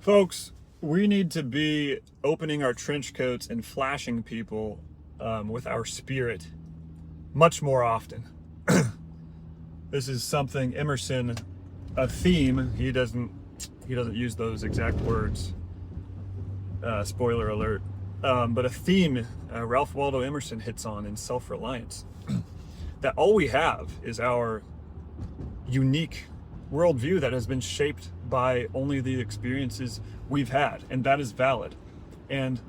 Folks, we need to be opening our trench coats and flashing people with our spirit much more often. This is something Emerson, a theme. He doesn't use those exact words. Spoiler alert. But a theme Ralph Waldo Emerson hits on in Self-Reliance. That all we have is our unique worldview that has been shaped by only the experiences we've had, and that is valid. And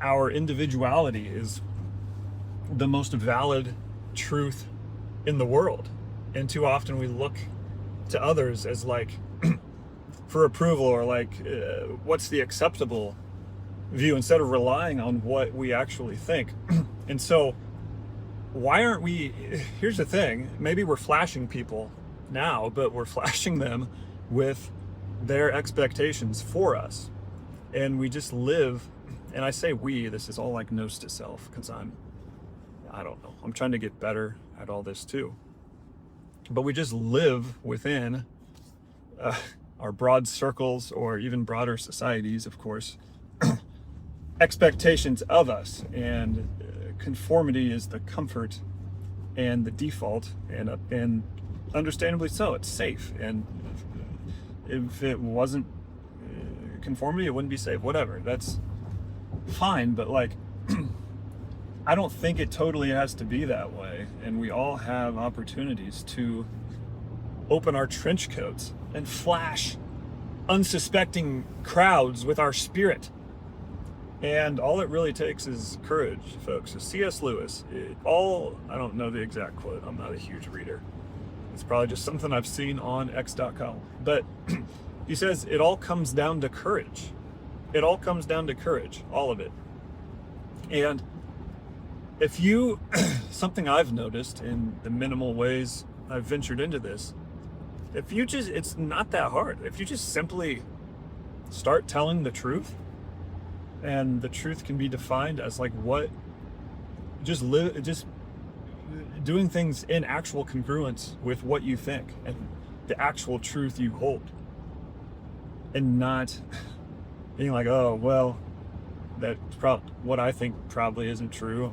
our individuality is the most valid truth in the world. And too often we look to others as like for approval, or like what's the acceptable view, instead of relying on what we actually think. And so why aren't we, here's the thing, maybe we're flashing people now, but we're flashing them with their expectations for us. And we just live, and I say we, this is all like notes to self, because I don't know, I'm trying to get better at all this too. But we just live within our broad circles, or even broader societies, of course, expectations of us. And conformity is the comfort and the default, and understandably so. It's safe, and if it wasn't conformity, it wouldn't be safe. Whatever, that's fine. But like, I don't think it totally has to be that way. And we all have opportunities to open our trench coats and flash unsuspecting crowds with our spirit. And all it really takes is courage, folks. So C.S. Lewis, I don't know the exact quote. I'm not a huge reader. It's probably just something I've seen on x.com. But he says it all comes down to courage. It all comes down to courage, all of it. And if you, something I've noticed in the minimal ways I've ventured into this, it's not that hard. If you just simply start telling the truth, and the truth can be defined as like what, just doing things in actual congruence with what you think and the actual truth you hold, and not being like, oh, well, that's what I think probably isn't true.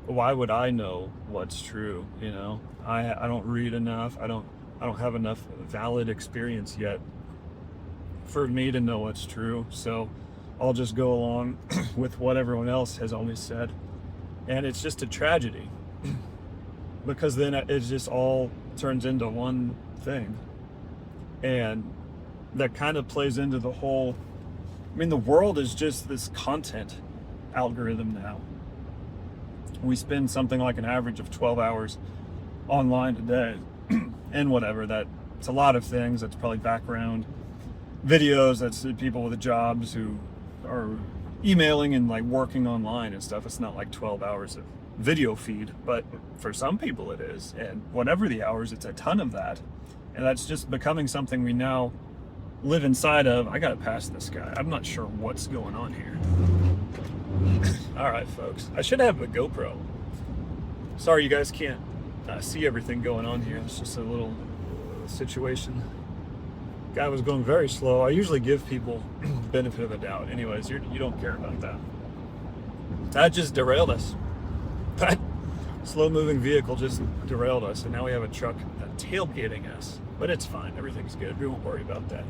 Why would I know what's true? You know, I don't read enough. I don't have enough valid experience yet for me to know what's true. So I'll just go along with what everyone else has always said. And it's just a tragedy, because then it just all turns into one thing. And that kind of plays into the whole, the world is just this content algorithm now. We spend something like an average of 12 hours online today. And whatever, it's a lot of things. That's probably background videos, that's people with jobs who are emailing and like working online and stuff. It's not like 12 hours of video feed, but for some people it is. And whatever the hours, it's a ton of that. And that's just becoming something we now live inside of. I gotta pass this guy. I'm not sure what's going on here. All right, folks. I should have a GoPro. Sorry you guys can't see everything going on here. It's just a little situation. Guy was going very slow. I usually give people benefit of the doubt. Anyways, you don't care about that. That just derailed us. That slow-moving vehicle just derailed us, and now we have a truck tailgating us. But it's fine. Everything's good. We won't worry about that.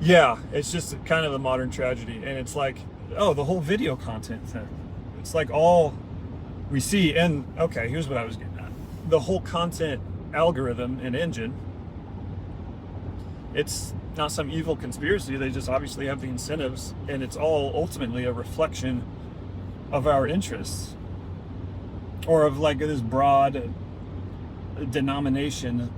Yeah, it's just kind of a modern tragedy. And it's like, oh, the whole video content thing. It's like all we see. And okay, here's what I was getting at. The whole content algorithm and engine, it's not some evil conspiracy. They just obviously have the incentives, and it's all ultimately a reflection of our interests, or of like this broad denomination,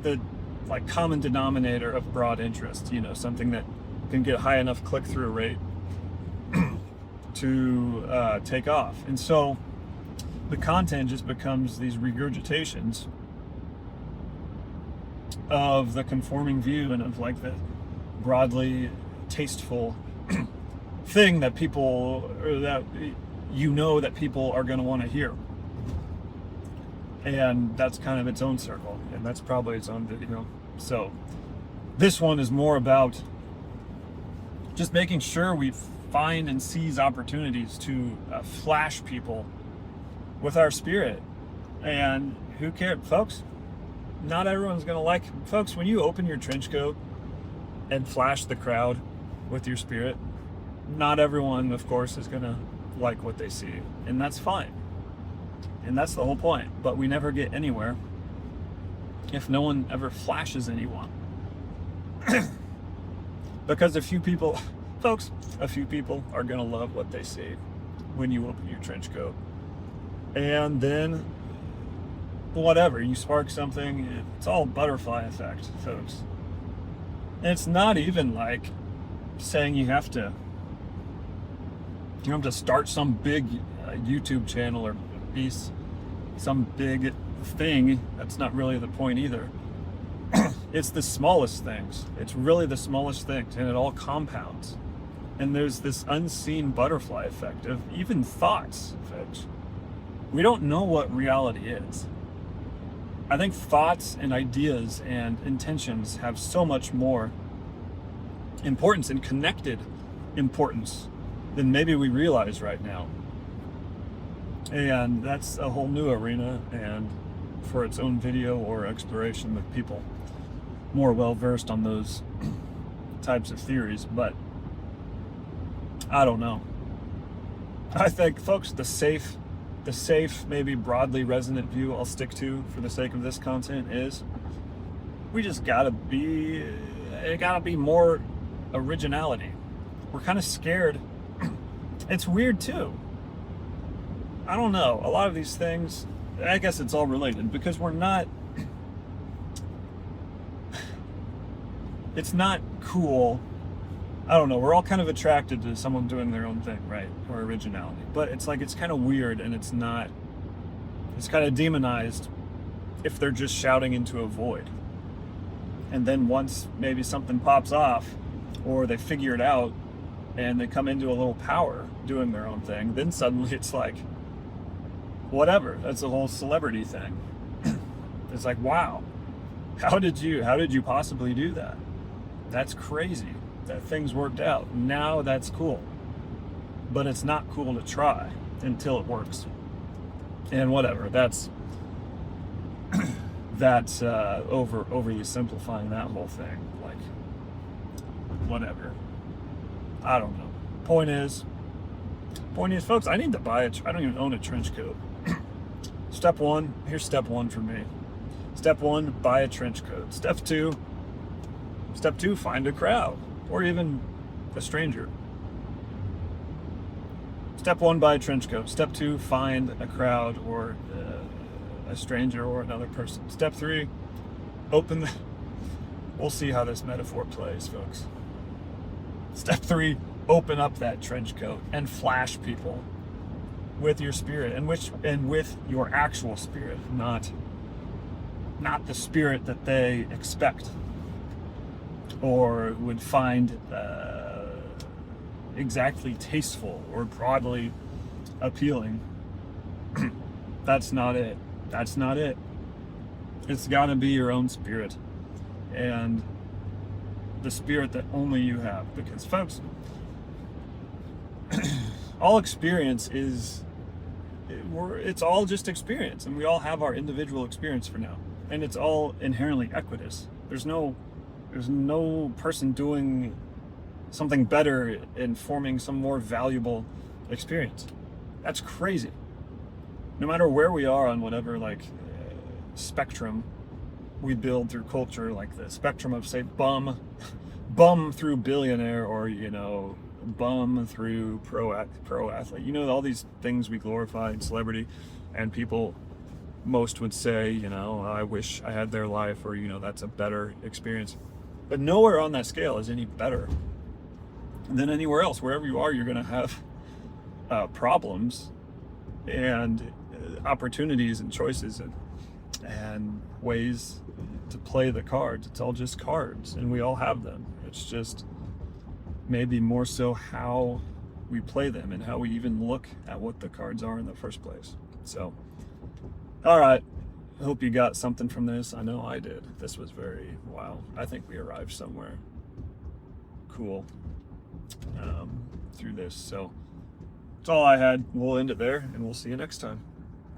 the like common denominator of broad interest, something that can get high enough click-through rate to take off. And so the content just becomes these regurgitations of the conforming view, and of like the broadly tasteful thing that people, or that that people are going to want to hear. And that's kind of its own circle, and that's probably its own video. So this one is more about just making sure we find and seize opportunities to flash people with our spirit. And who cares, folks? Not everyone's gonna like, folks, when you open your trench coat and flash the crowd with your spirit, not everyone, of course, is gonna like what they see, and that's fine. And that's the whole point. But we never get anywhere if no one ever flashes anyone. Because a few people, folks, a few people are gonna love what they see when you open your trench coat. And then, whatever, you spark something, it's all butterfly effect, folks. And it's not even like saying you have to start some big YouTube channel or be some big thing. That's not really the point either. It's the smallest things. It's really the smallest things, and it all compounds. And there's this unseen butterfly effect of even thoughts, folks. We don't know what reality is. I think thoughts and ideas and intentions have so much more importance and connected importance than maybe we realize right now. And that's a whole new arena, and for its own video or exploration with people more well versed on those types of theories. But I don't know. I think, folks, the safe, maybe broadly resonant view I'll stick to for the sake of this content is we just gotta be more originality. We're kind of scared. It's weird too. I don't know. A lot of these things, I guess it's all related because we're not, it's not cool. I don't know. We're all kind of attracted to someone doing their own thing, right? Or originality. But it's like, it's kind of weird, and it's not, it's kind of demonized if they're just shouting into a void. And then once maybe something pops off, or they figure it out, and they come into a little power doing their own thing, then suddenly it's like, whatever. That's the whole celebrity thing. It's like, wow, how did you possibly do that? That's crazy that things worked out. Now that's cool. But it's not cool to try until it works. And whatever, that's overly simplifying that whole thing. Like, whatever. I don't know. Point is, folks, I need to buy I don't even own a trench coat. Here's step one for me. Step one, buy a trench coat. Step two, find a crowd, or even a stranger. Step one, buy a trench coat. Step two, find a crowd or a stranger or another person. Step three, we'll see how this metaphor plays, folks. Step three, open up that trench coat and flash people with your spirit, and with your actual spirit, not the spirit that they expect or would find exactly tasteful or broadly appealing. That's not it. It's got to be your own spirit, and the spirit that only you have. Because, folks, all experience it's all just experience, and we all have our individual experience for now, and it's all inherently equitous. There's no person doing something better and forming some more valuable experience. That's crazy. No matter where we are on whatever spectrum we build through culture, like the spectrum of, say, bum through billionaire, or bum through pro athlete. All these things we glorify in celebrity, and people, most would say, I wish I had their life, or that's a better experience. But nowhere on that scale is any better than anywhere else. Wherever you are, you're going to have problems and opportunities and choices and ways to play the cards. It's all just cards, and we all have them. It's just maybe more so how we play them and how we even look at what the cards are in the first place. So, all right, hope you got something from this. I know I did. This was very, wow. I think we arrived somewhere cool through this. So that's all I had. We'll end it there, and we'll see you next time.